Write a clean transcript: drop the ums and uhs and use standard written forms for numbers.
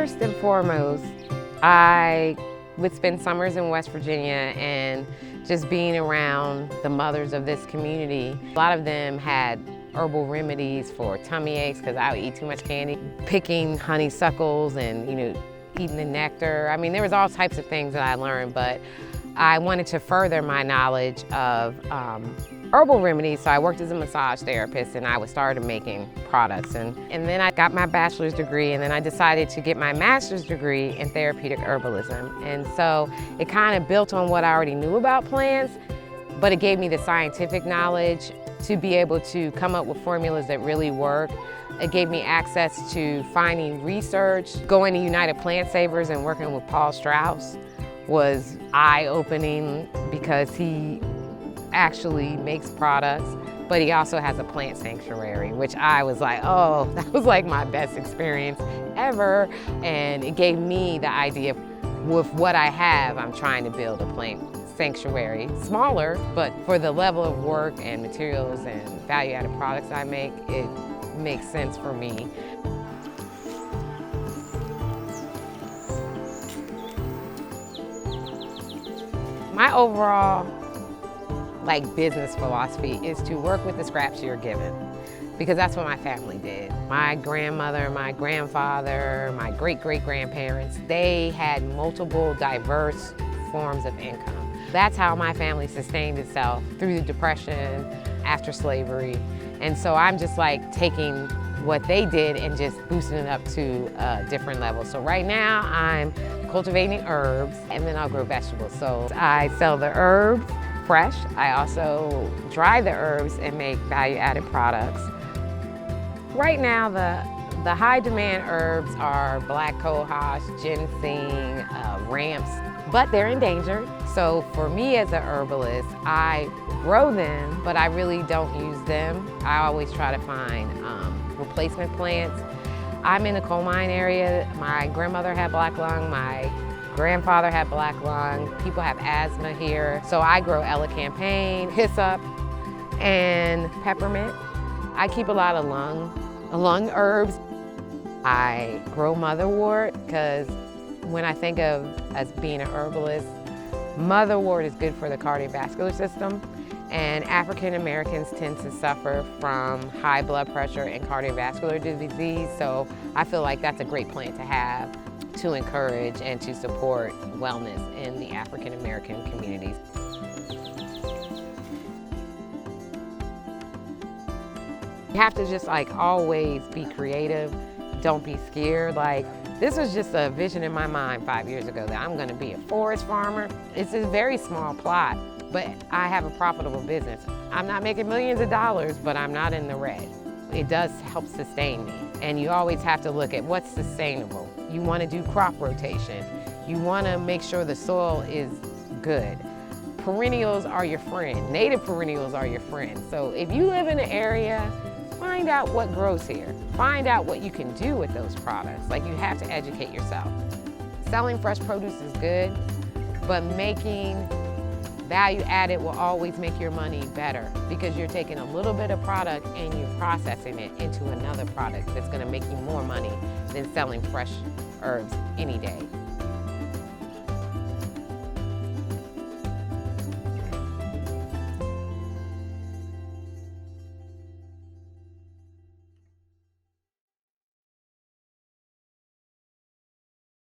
First and foremost, I would spend summers in West Virginia and just being around the mothers of this community. A lot of them had herbal remedies for tummy aches because I would eat too much candy. Picking honeysuckles and, eating the nectar. I mean, there was all types of things that I learned, but I wanted to further my knowledge of herbal remedies, so I worked as a massage therapist and I started making products. And then I got my bachelor's degree, and then I decided to get my master's degree in therapeutic herbalism. And so it kind of built on what I already knew about plants, but it gave me the scientific knowledge to be able to come up with formulas that really work. It gave me access to finding research. Going to United Plant Savers and working with Paul Strauss was eye-opening because he actually makes products, but he also has a plant sanctuary, which I was like, oh, that was like my best experience ever. And it gave me the idea with what I have, I'm trying to build a plant sanctuary. Smaller, but for the level of work and materials and value-added products I make, it makes sense for me. My overall business philosophy is to work with the scraps you're given, because that's what my family did. My grandmother, my grandfather, my great-great-grandparents, they had multiple diverse forms of income. That's how my family sustained itself through the Depression, after slavery. And so I'm just taking what they did and just boosting it up to a different level. So right now I'm cultivating herbs, and then I'll grow vegetables. So I sell the herbs fresh. I also dry the herbs and make value-added products. Right now the high demand herbs are black cohosh, ginseng, ramps, but they're endangered. So for me as a herbalist, I grow them, but I really don't use them. I always try to find replacement plants. I'm in the coal mine area. My grandmother had black lung, my grandfather had black lung. People have asthma here. So I grow elecampane, hyssop, and peppermint. I keep a lot of lung herbs. I grow motherwort because when I think of as being an herbalist, motherwort is good for the cardiovascular system, and African Americans tend to suffer from high blood pressure and cardiovascular disease, so I feel like that's a great plant to have to encourage and to support wellness in the African American communities. You have to just always be creative, don't be scared. This was just a vision in my mind 5 years ago that I'm gonna be a forest farmer. It's a very small plot, but I have a profitable business. I'm not making millions of dollars, but I'm not in the red. It does help sustain me. And you always have to look at what's sustainable. You wanna do crop rotation. You wanna make sure the soil is good. Perennials are your friend. Native perennials are your friend. So if you live in an area, find out what grows here. Find out what you can do with those products. You have to educate yourself. Selling fresh produce is good, but making value added will always make your money better because you're taking a little bit of product and you're processing it into another product that's gonna make you more money than selling fresh herbs any day.